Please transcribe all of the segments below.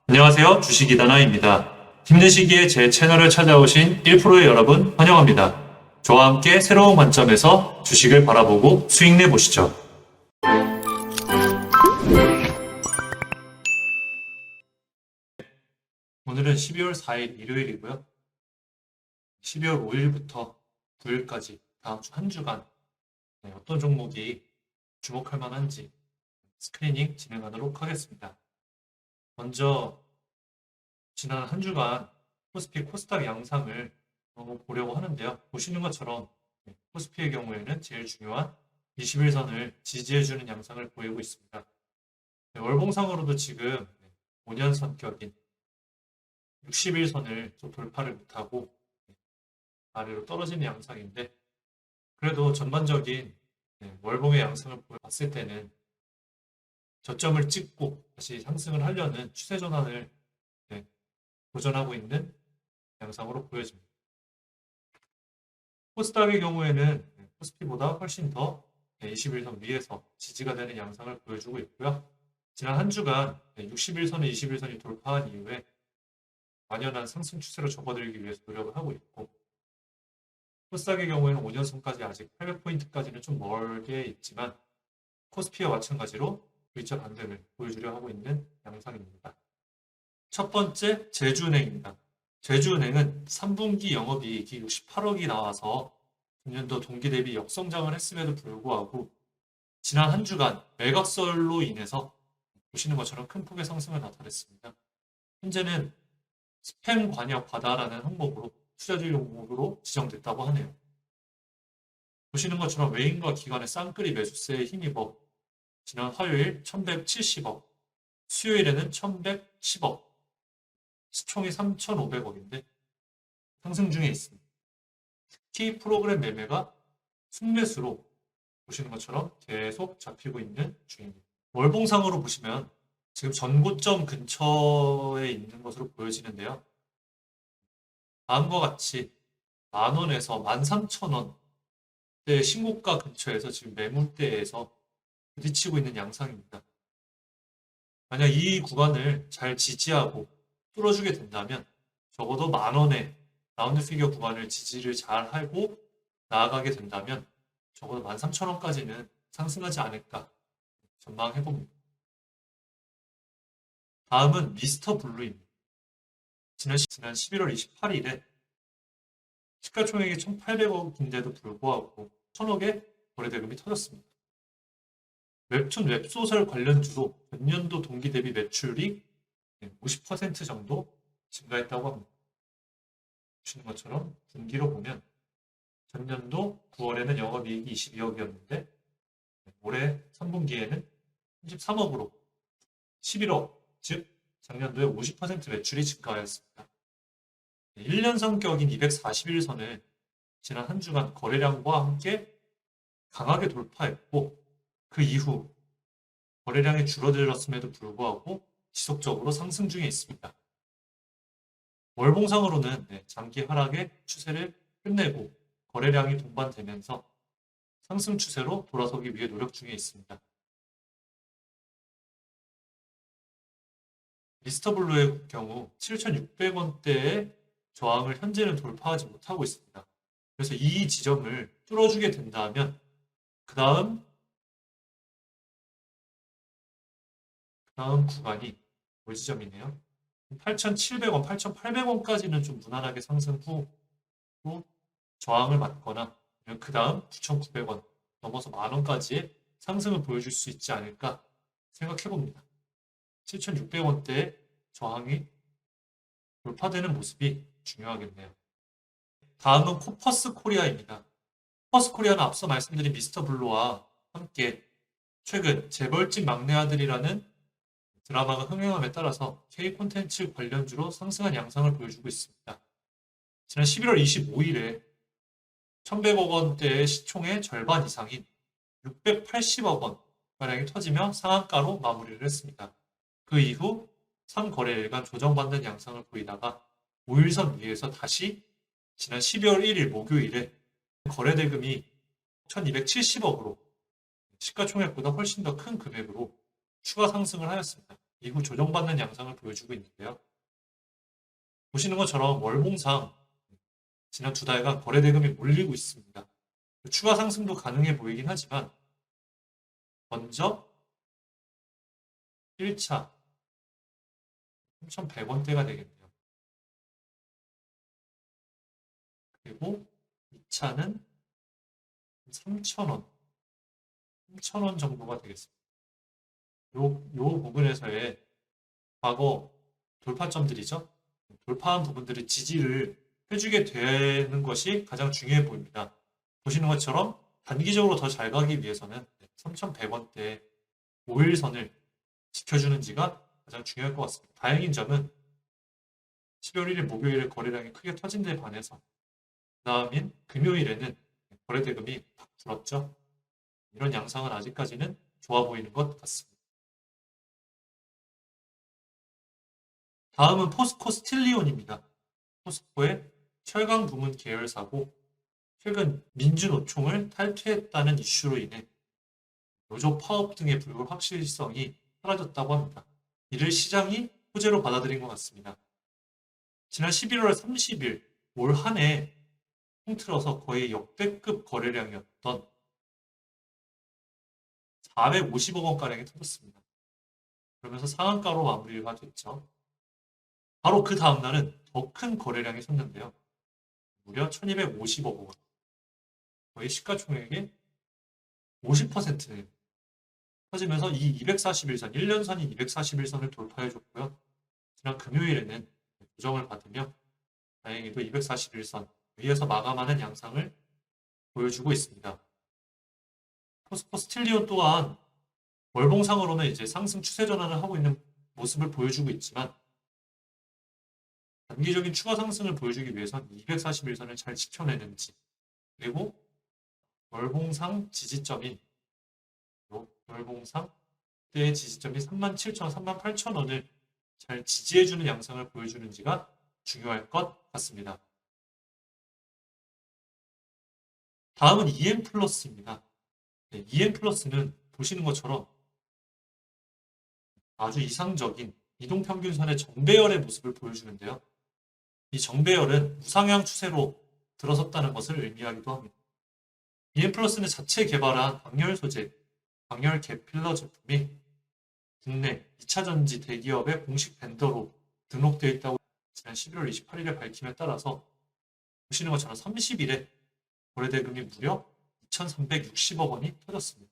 안녕하세요. 주식이다나입니다. 힘든 시기에 제 채널을 찾아오신 1%의 여러분 환영합니다. 저와 함께 새로운 관점에서 주식을 바라보고 수익 내보시죠. 오늘은 12월 4일 일요일이고요. 12월 5일부터 9일까지 다음 주 한 주간 어떤 종목이 주목할 만한지 스크리닝 진행하도록 하겠습니다. 먼저 지난 한 주간 코스피 코스닥 양상을 보려고 하는데요. 보시는 것처럼 코스피의 경우에는 제일 중요한 21선을 지지해주는 양상을 보이고 있습니다. 월봉상으로도 지금 5년 선격인 61선을 좀 돌파를 못하고 아래로 떨어지는 양상인데, 그래도 전반적인 월봉의 양상을 봤을 때는 저점을 찍고 다시 상승을 하려는 추세 전환을 도전하고 있는 양상으로 보여집니다. 코스닥의 경우에는 코스피보다 훨씬 더 21선 위에서 지지가 되는 양상을 보여주고 있고요. 지난 한 주간 61선을 21선이 돌파한 이후에 완연한 상승 추세로 접어들기 위해서 노력을 하고 있고, 코스닥의 경우에는 5년선까지 아직 800포인트까지는 좀 멀게 있지만 코스피와 마찬가지로 V자 반등을 보여주려 하고 있는 양상입니다. 첫 번째, 제주은행입니다. 제주은행은 3분기 영업이익이 68억이 나와서 금년도 동기 대비 역성장을 했음에도 불구하고 지난 한 주간 매각설로 인해서 보시는 것처럼 큰 폭의 상승을 나타냈습니다. 현재는 스팸 관여 과다라는 항목으로 투자주 용목으로 지정됐다고 하네요. 보시는 것처럼 외인과 기관의 쌍끌이 매수세에 힘입어 지난 화요일 1170억, 수요일에는 1110억, 시총이 3,500억인데 상승 중에 있습니다. 특히 프로그램 매매가 순매수로 보시는 것처럼 계속 잡히고 있는 중입니다. 월봉상으로 보시면 지금 전고점 근처에 있는 것으로 보여지는데요. 다음과 같이 만원에서 13,000원대 신고가 근처에서 지금 매물대에서 부딪히고 있는 양상입니다. 만약 이 구간을 잘 지지하고 뚫어주게 된다면 적어도 만원의 라운드 피겨 구간을 지지를 잘 하고 나아가게 된다면 적어도 13,000원까지는 상승하지 않을까 전망해봅니다. 다음은 미스터 블루입니다. 지난 11월 28일에 시가총액이 1,800억인데도 불구하고 1,000억의 거래대금이 터졌습니다. 웹툰 웹소설 관련주로 전년도 동기 대비 매출이 50% 정도 증가했다고 합니다. 보시는 것처럼 분기로 보면 전년도 9월에는 영업이익이 22억이었는데 올해 3분기에는 33억으로 11억, 즉 작년도에 50% 매출이 증가하였습니다. 1년 성격인 241선을 지난 한 주간 거래량과 함께 강하게 돌파했고, 그 이후 거래량이 줄어들었음에도 불구하고 지속적으로 상승 중에 있습니다. 월봉상으로는 장기 하락의 추세를 끝내고 거래량이 동반되면서 상승 추세로 돌아서기 위해 노력 중에 있습니다. 미스터블루의 경우 7,600원대의 저항을 현재는 돌파하지 못하고 있습니다. 그래서 이 지점을 뚫어주게 된다면 그 다음 구간이 올 지점이네요. 8,700원, 8,800원까지는 좀 무난하게 상승 후 또 저항을 맞거나 그 다음 9,900원 넘어서 만원까지의 상승을 보여줄 수 있지 않을까 생각해봅니다. 7,600원대의 저항이 돌파되는 모습이 중요하겠네요. 다음은 코퍼스 코리아입니다. 코퍼스 코리아는 앞서 말씀드린 미스터 블루와 함께 최근 재벌집 막내 아들이라는 드라마가 흥행함에 따라서 K 콘텐츠 관련주로 상승한 양상을 보여주고 있습니다. 지난 11월 25일에 1,100억 원대의 시총의 절반 이상인 680억 원 가량이 터지며 상한가로 마무리를 했습니다. 그 이후 3거래일간 조정받는 양상을 보이다가 5일선 위에서 다시 지난 12월 1일 목요일에 거래대금이 1,270억으로 시가총액보다 훨씬 더 큰 금액으로 추가 상승을 하였습니다. 이후 조정받는 양상을 보여주고 있는데요. 보시는 것처럼 월봉상 지난 2달간 거래 대금이 몰리고 있습니다. 추가 상승도 가능해 보이긴 하지만 먼저 1차 3,100원대가 되겠네요. 그리고 2차는 3,000원, 3,000원 정도가 되겠습니다. 요 부분에서의 과거 돌파점들이죠. 돌파한 부분들의 지지를 해주게 되는 것이 가장 중요해 보입니다. 보시는 것처럼 단기적으로 더 잘 가기 위해서는 3,100원대 5일선을 지켜주는지가 가장 중요할 것 같습니다. 다행인 점은 12월 1일 목요일에 거래량이 크게 터진 데 반해서 다음인 금요일에는 거래 대금이 팍 불었죠. 이런 양상은 아직까지는 좋아 보이는 것 같습니다. 다음은 포스코 스틸리온입니다. 포스코의 철강 부문 계열사고 최근 민주노총을 탈퇴했다는 이슈로 인해 노조 파업 등의 불확실성이 사라졌다고 합니다. 이를 시장이 호재로 받아들인 것 같습니다. 지난 11월 30일 올 한 해 통틀어서 거의 역대급 거래량이었던 450억 원가량이 터졌습니다. 그러면서 상한가로 마무리가 됐죠. 바로 그 다음날은 더 큰 거래량이 섰는데요. 무려 1250억 원. 거의 시가총액의 50%는 터지면서 이 241선, 1년선이 241선을 돌파해줬고요. 지난 금요일에는 조정을 받으며 다행히도 241선 위에서 마감하는 양상을 보여주고 있습니다. 포스코 스틸리온 또한 월봉상으로는 이제 상승 추세 전환을 하고 있는 모습을 보여주고 있지만 단기적인 추가 상승을 보여주기 위해선 241선을 잘 지켜내는지 그리고 월봉상 지지점인 월봉상 때의 지지점이 37,000원, 38,000원을 잘 지지해주는 양상을 보여주는지가 중요할 것 같습니다. 다음은 EM플러스입니다. 네, EM플러스는 보시는 것처럼 아주 이상적인 이동평균선의 정배열의 모습을 보여주는데요. 이 정배열은 우상향 추세로 들어섰다는 것을 의미하기도 합니다. EM플러스는 자체 개발한 광열 소재, 광열 개필러 제품이 국내 2차전지 대기업의 공식 벤더로 등록되어 있다고 지난 11월 28일에 밝힘에 따라서 보시는 것처럼 30일에 거래대금이 무려 2,360억 원이 터졌습니다.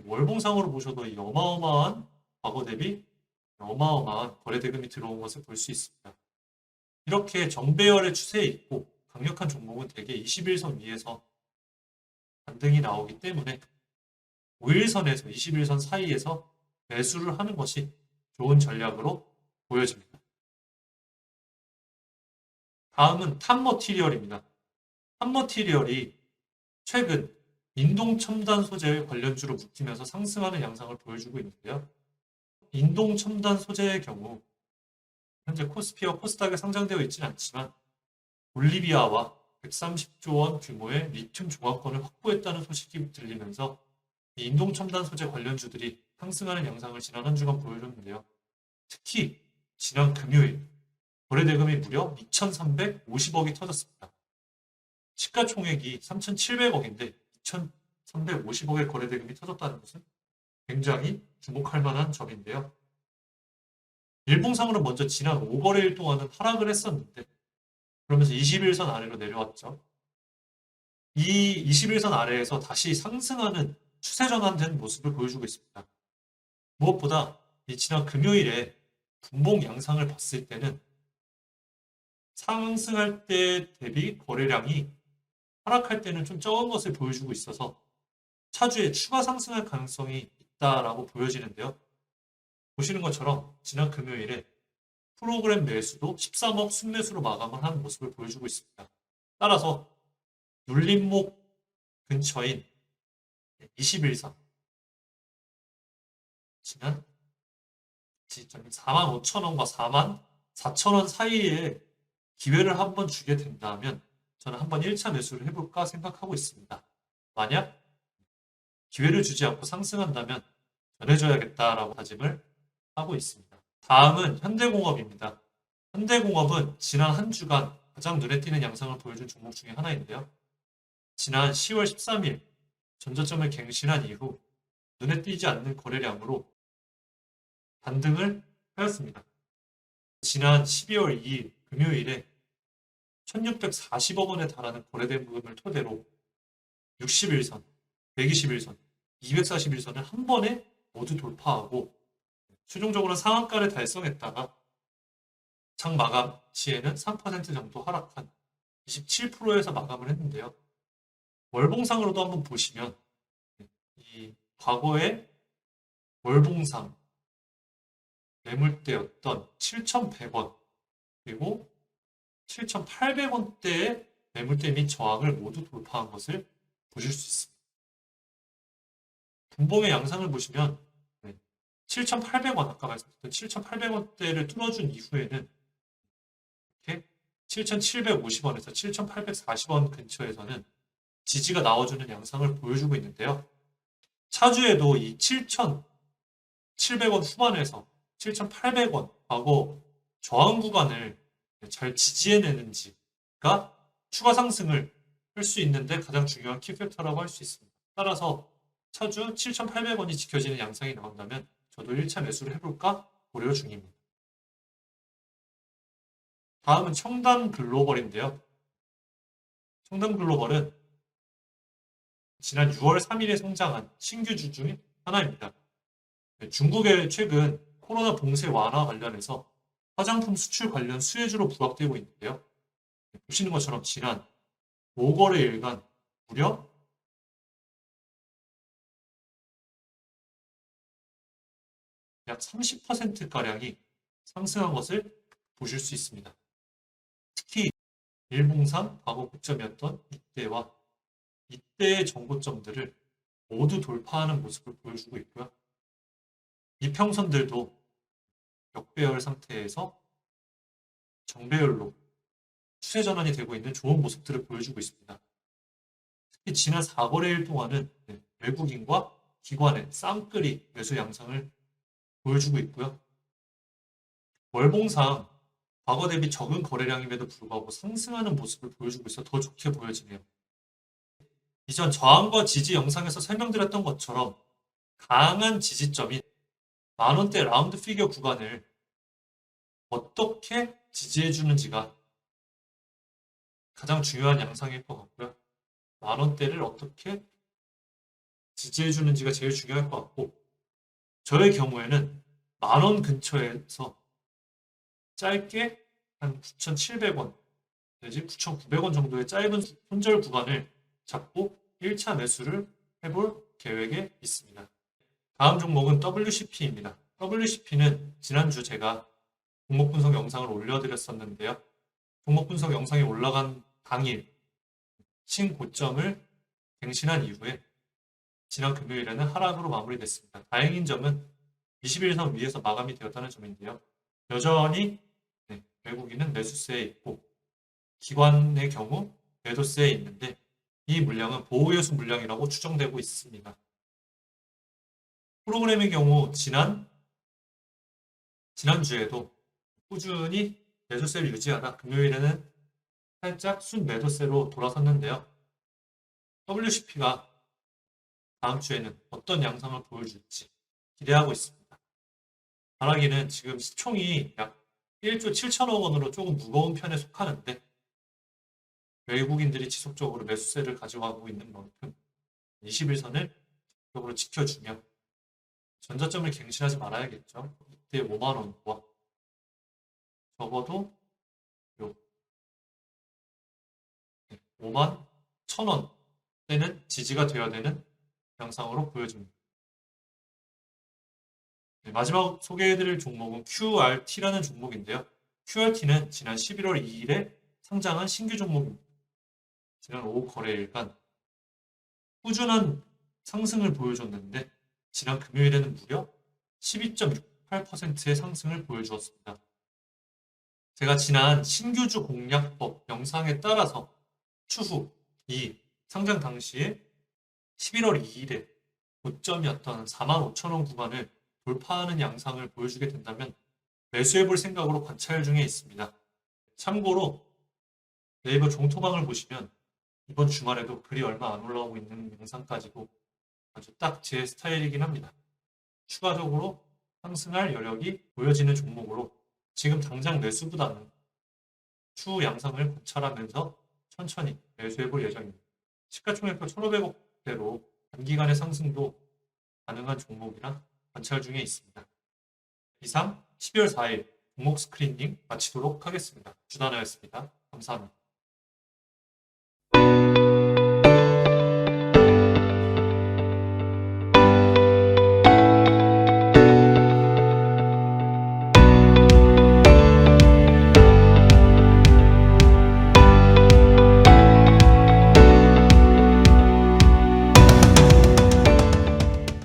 월봉상으로 보셔도 이 어마어마한 과거 대비 어마어마한 거래대금이 들어온 것을 볼 수 있습니다. 이렇게 정배열의 추세에 있고 강력한 종목은 대개 21선 위에서 반등이 나오기 때문에 5일선에서 21선 사이에서 매수를 하는 것이 좋은 전략으로 보여집니다. 다음은 탑머티리얼입니다. 탑머티리얼이 최근 인동첨단 소재 관련주로 묶이면서 상승하는 양상을 보여주고 있는데요. 인동첨단 소재의 경우 현재 코스피와 코스닥에 상장되어 있지는 않지만 볼리비아와 130조 원 규모의 리튬 조각권을 확보했다는 소식이 들리면서 이 인동첨단 소재 관련주들이 상승하는 양상을 지난 한 주간 보여줬는데요. 특히 지난 금요일 거래대금이 무려 2,350억이 터졌습니다. 시가총액이 3,700억인데 2,350억의 거래대금이 터졌다는 것은 굉장히 주목할 만한 점인데요. 일봉상으로 먼저 지난 5거래일 동안은 하락을 했었는데 그러면서 21선 아래로 내려왔죠. 이 21선 아래에서 다시 상승하는 추세 전환된 모습을 보여주고 있습니다. 무엇보다 이 지난 금요일에 분봉 양상을 봤을 때는 상승할 때 대비 거래량이 하락할 때는 좀 적은 것을 보여주고 있어서 차주에 추가 상승할 가능성이 있다라고 보여지는데요. 보시는 것처럼 지난 금요일에 프로그램 매수도 13억 순매수로 마감을 하는 모습을 보여주고 있습니다. 따라서 눌림목 근처인 21선 지난 지점이 45,000원과 44,000원 사이에 기회를 한번 주게 된다면 저는 한번 1차 매수를 해볼까 생각하고 있습니다. 만약 기회를 주지 않고 상승한다면 전해줘야겠다라고 다짐을 하고 있습니다. 다음은 현대공업입니다. 현대공업은 지난 한 주간 가장 눈에 띄는 양상을 보여준 종목 중에 하나인데요. 지난 10월 13일 전저점을 갱신한 이후 눈에 띄지 않는 거래량으로 반등을 하였습니다. 지난 12월 2일 금요일에 1640억 원에 달하는 거래대금을 토대로 60일선, 121선, 241선을 한 번에 모두 돌파하고 최종적으로 상한가를 달성했다가 장 마감 시에는 3% 정도 하락한 27%에서 마감을 했는데요. 월봉상으로도 한번 보시면 이 과거의 월봉상 매물대였던 7,100원 그리고 7,800원대의 매물대 및 저항을 모두 돌파한 것을 보실 수 있습니다. 분봉의 양상을 보시면 7,800원 아까 말씀드렸던 7,800원대를 뚫어준 이후에는 이렇게 7,750원에서 7,840원 근처에서는 지지가 나와주는 양상을 보여주고 있는데요. 차주에도 이 7,700원 후반에서 7,800원 과거 저항 구간을 잘 지지해내는지가 추가 상승을 할 수 있는데 가장 중요한 키팩터라고 할 수 있습니다. 따라서 차주 7,800원이 지켜지는 양상이 나온다면 저도 1차 매수를 해볼까 고려 중입니다. 다음은 청담 글로벌인데요. 청담 글로벌은 지난 6월 3일에 성장한 신규주 중 하나입니다. 중국의 최근 코로나 봉쇄 완화 관련해서 화장품 수출 관련 수혜주로 부각되고 있는데요. 보시는 것처럼 지난 5거래일간 무려 약 30%가량이 상승한 것을 보실 수 있습니다. 특히 일봉상 과거 고점이었던 이때와 이때의 정고점들을 모두 돌파하는 모습을 보여주고 있고요. 이평선들도 역배열 상태에서 정배열로 추세 전환이 되고 있는 좋은 모습들을 보여주고 있습니다. 특히 지난 4거래일 동안은 외국인과 기관의 쌍끌이 매수 양상을 보여주고 있고요. 월봉상 과거 대비 적은 거래량임에도 불구하고 상승하는 모습을 보여주고 있어 더 좋게 보여지네요. 이전 저항과 지지 영상에서 설명드렸던 것처럼 강한 지지점인 만원대 라운드 피겨 구간을 어떻게 지지해 주는지가 가장 중요한 양상일 것 같고요. 만원대를 어떻게 지지해 주는지가 제일 중요할 것 같고 저의 경우에는 만원 근처에서 짧게 한 9,700원 내지 9,900원 정도의 짧은 손절 구간을 잡고 1차 매수를 해볼 계획에 있습니다. 다음 종목은 WCP입니다. WCP는 지난주 제가 종목 분석 영상을 올려드렸었는데요. 종목 분석 영상이 올라간 당일 신고점을 갱신한 이후에 지난 금요일에는 하락으로 마무리됐습니다. 다행인 점은 21선 위에서 마감이 되었다는 점인데요. 여전히 외국인은 매수세에 있고 기관의 경우 매도세에 있는데 이 물량은 보호예수 물량이라고 추정되고 있습니다. 프로그램의 경우 지난주에도 꾸준히 매도세를 유지하다 금요일에는 살짝 순매도세로 돌아섰는데요. WCP가 다음 주에는 어떤 양상을 보여줄지 기대하고 있습니다. 바라기는 지금 시총이 약 1조 7천억 원으로 조금 무거운 편에 속하는데 외국인들이 지속적으로 매수세를 가져가고 있는 만큼 21선을 적극적으로 지켜주며 전저점을 갱신하지 말아야겠죠. 이때 5만 원과 적어도 5만 1,000원 때는 지지가 되어야 되는 양상으로 보여집니다. 마지막 소개해드릴 종목은 QRT라는 종목인데요. QRT는 지난 11월 2일에 상장한 신규 종목입니다. 지난 5거래일간 꾸준한 상승을 보여줬는데 지난 금요일에는 무려 12.68%의 상승을 보여주었습니다. 제가 지난 신규주 공략법 영상에 따라서 추후 이 상장 당시에 11월 2일에 고점이었던 45,000원 구간을 돌파하는 양상을 보여주게 된다면 매수해볼 생각으로 관찰 중에 있습니다. 참고로 네이버 종토방을 보시면 이번 주말에도 글이 얼마 안 올라오고 있는 영상까지도 아주 딱 제 스타일이긴 합니다. 추가적으로 상승할 여력이 보여지는 종목으로 지금 당장 매수보다는 추후 양상을 관찰하면서 천천히 매수해볼 예정입니다. 시가총액도 1,500억대로 단기간의 상승도 가능한 종목이라 관찰 중에 있습니다. 이상 12월 4일 종목 스크리닝 마치도록 하겠습니다. 주단하였습니다. 감사합니다.